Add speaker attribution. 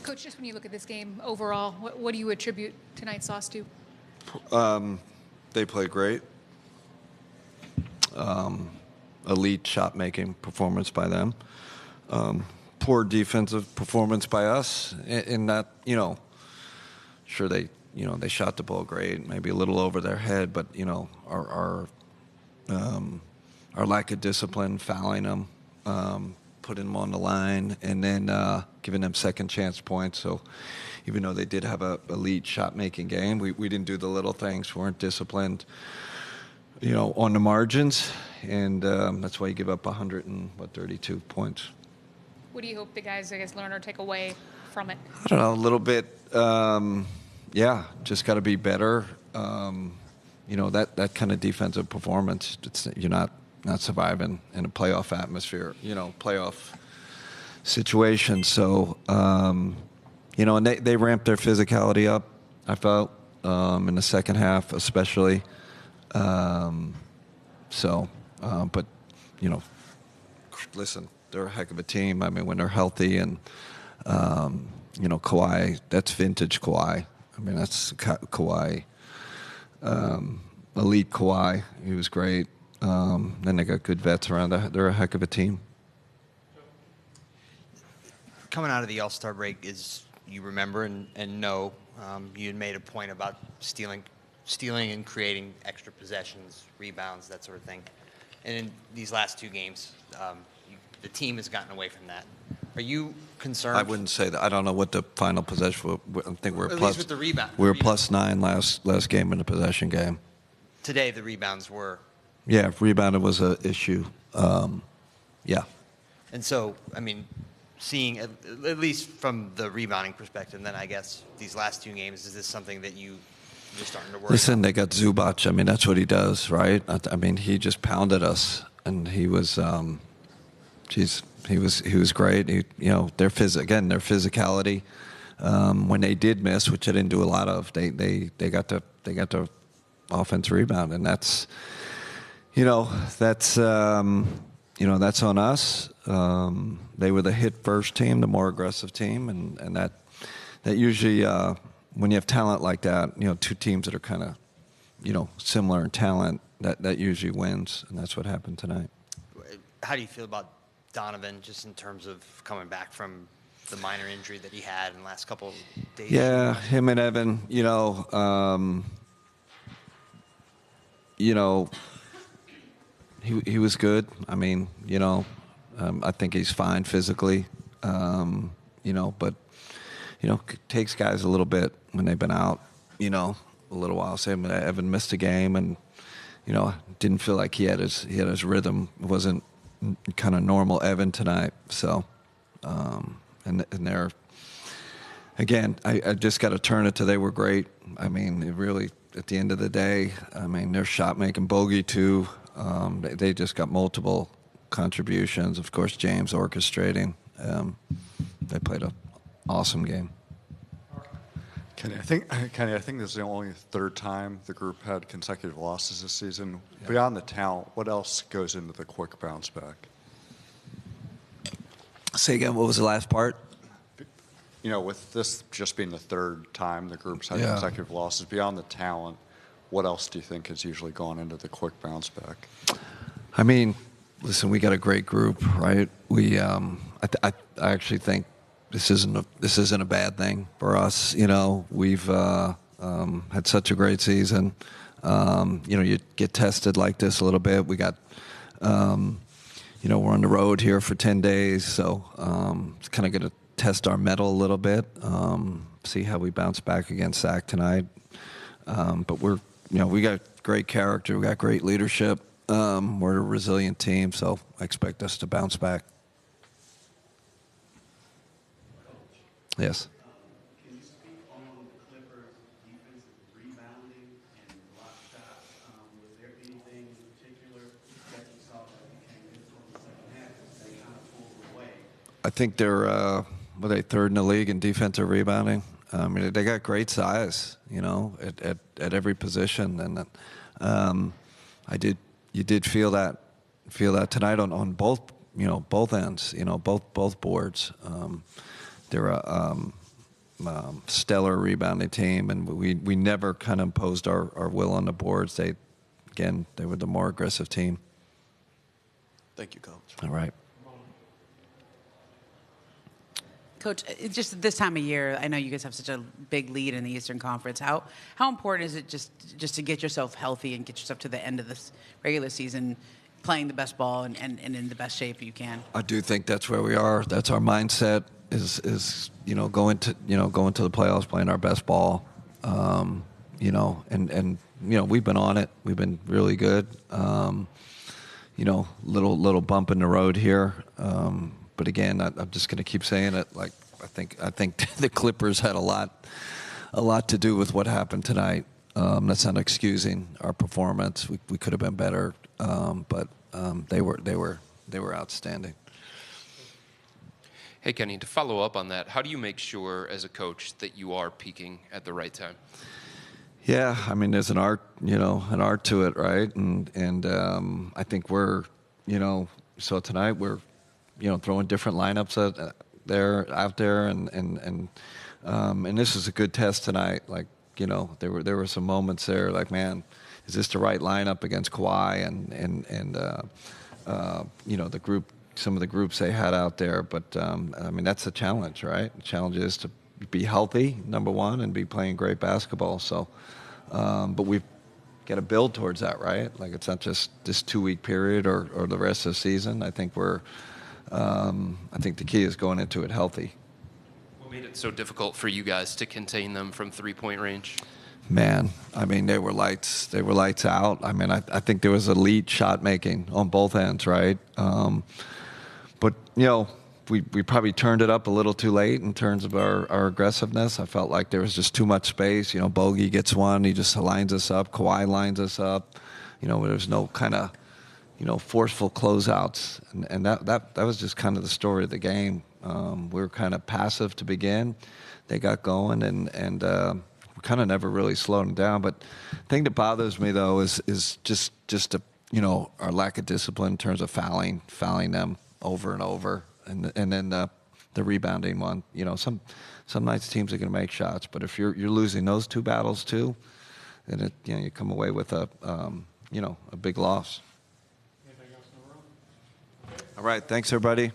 Speaker 1: Coach, just when you look at this game overall, what do you attribute tonight's loss to?
Speaker 2: They played great. Elite shot-making performance by them. Poor defensive performance by us. In that, sure they shot the ball great, maybe a little over their head, but our lack of discipline, fouling them, putting them on the line, and then giving them second chance points. So even though they did have a elite shot-making game, we didn't do the little things, weren't disciplined, on the margins, and that's why you give up 132 points.
Speaker 1: What do you hope the guys, learn or take away from it?
Speaker 2: I don't know, a little bit. Just got to be better. That kind of defensive performance, you're not surviving in a playoff atmosphere, playoff situation. So, and they ramped their physicality up, I felt, in the second half especially. But, listen, they're a heck of a team. I mean, when they're healthy and, Kawhi, that's vintage Kawhi. I mean, that's Kawhi, elite Kawhi. He was great. Then they got good vets around. They're a heck of a team.
Speaker 3: Coming out of the All-Star break, you remember and know, you had made a point about stealing and creating extra possessions, rebounds, that sort of thing. And in these last two games, the team has gotten away from that. Are you concerned?
Speaker 2: I wouldn't say that. I don't know what the final possession was. I think we're
Speaker 3: At
Speaker 2: plus.
Speaker 3: least with the rebound.
Speaker 2: We were +9 last game in the possession game.
Speaker 3: Today, the rebounds were.
Speaker 2: Yeah, rebounding was an issue. Yeah.
Speaker 3: And so, I mean, seeing at least from the rebounding perspective, then I guess these last two games, is this something that you're starting to worry
Speaker 2: Listen,
Speaker 3: about?
Speaker 2: they got Zubac. I mean, that's what he does, right? I mean, he just pounded us, and he was, he was great. Their physicality. When they did miss, which they didn't do a lot of, they got the offense rebound, and that's that's on us. They were the hit first team, the more aggressive team, and that usually when you have talent like that, two teams that are kind of similar in talent, that usually wins, and that's what happened tonight.
Speaker 3: How do you feel about Donovan, just in terms of coming back from the minor injury that he had in the last couple of days?
Speaker 2: Yeah, him and Evan, he was good. I mean, I think he's fine physically, but it takes guys a little bit when they've been out, a little while. Say Evan missed a game, and didn't feel like he had his rhythm. It wasn't kind of normal Evan tonight. So, and they're, again, I just got to turn it to they were great. I mean, it really, at the end of the day, I mean, their shot making bogey too. They just got multiple contributions. Of course, James orchestrating. They played an awesome game.
Speaker 4: Kenny, I think this is the only third time the group had consecutive losses this season. Yeah. Beyond the talent, what else goes into the quick bounce back?
Speaker 2: Say again, what was the last part?
Speaker 4: With this just being the third time the group's had consecutive losses, beyond the talent, what else do you think has usually gone into the quick bounce back?
Speaker 2: I mean, listen, we got a great group, right? We, I actually think this isn't a bad thing for us. We've had such a great season. You get tested like this a little bit. We got, we're on the road here for 10 days, so it's kind of going to test our mettle a little bit, see how we bounce back against SAC tonight. But we got great character, we got great leadership. We're a resilient team, so I expect us to bounce back. Yes.
Speaker 5: Can you speak on the Clippers' defensive rebounding and block shots? Was there anything in particular that you saw that became difficult in the second half as they kind of pulled away?
Speaker 2: I think they're were they third in the league in defensive rebounding. I mean, they got great size, at every position, and you did feel that tonight on both both ends, both boards. They're stellar rebounding team, and we never kind of imposed our will on the boards. They were the more aggressive team.
Speaker 6: Thank you, Coach.
Speaker 2: All right.
Speaker 7: Coach, it's just this time of year, I know you guys have such a big lead in the Eastern Conference. How important is it just to get yourself healthy and get yourself to the end of this regular season playing the best ball and in the best shape you can?
Speaker 2: I do think that's where we are. That's our mindset is going to the playoffs, playing our best ball. And we've been on it. We've been really good. Little bump in the road here. But again, I'm just going to keep saying it. Like I think the Clippers had a lot to do with what happened tonight. That's not excusing our performance. We could have been better, but they were outstanding.
Speaker 8: Hey, Kenny, to follow up on that, how do you make sure as a coach that you are peaking at the right time?
Speaker 2: Yeah, I mean, there's an art to it, right? And I think we're, so tonight we're, throwing different lineups out there, and this is a good test tonight. Like, there were some moments there, like, man, is this the right lineup against Kawhi and the group, some of the groups they had out there. But I mean, that's the challenge, right? The challenge is to be healthy, number one, and be playing great basketball. So, but we've got to build towards that, right? Like, it's not just this 2-week period or the rest of the season. I think I think the key is going into it healthy.
Speaker 8: What made it so difficult for you guys to contain them from three-point range?
Speaker 2: Man, I mean, they were lights out. I mean, I think there was elite shot making on both ends, right? But we probably turned it up a little too late in terms of our aggressiveness. I felt like there was just too much space. Bogey gets one, he just lines us up. Kawhi lines us up. There's no kind of forceful closeouts, and that was just kind of the story of the game. We were kind of passive to begin. They got going, and we kind of never really slowed them down. But the thing that bothers me though is just our lack of discipline in terms of fouling them over and over, and then the rebounding one. Some nights teams are going to make shots, but if you're losing those two battles too, then you come away with a big loss. All right, thanks everybody.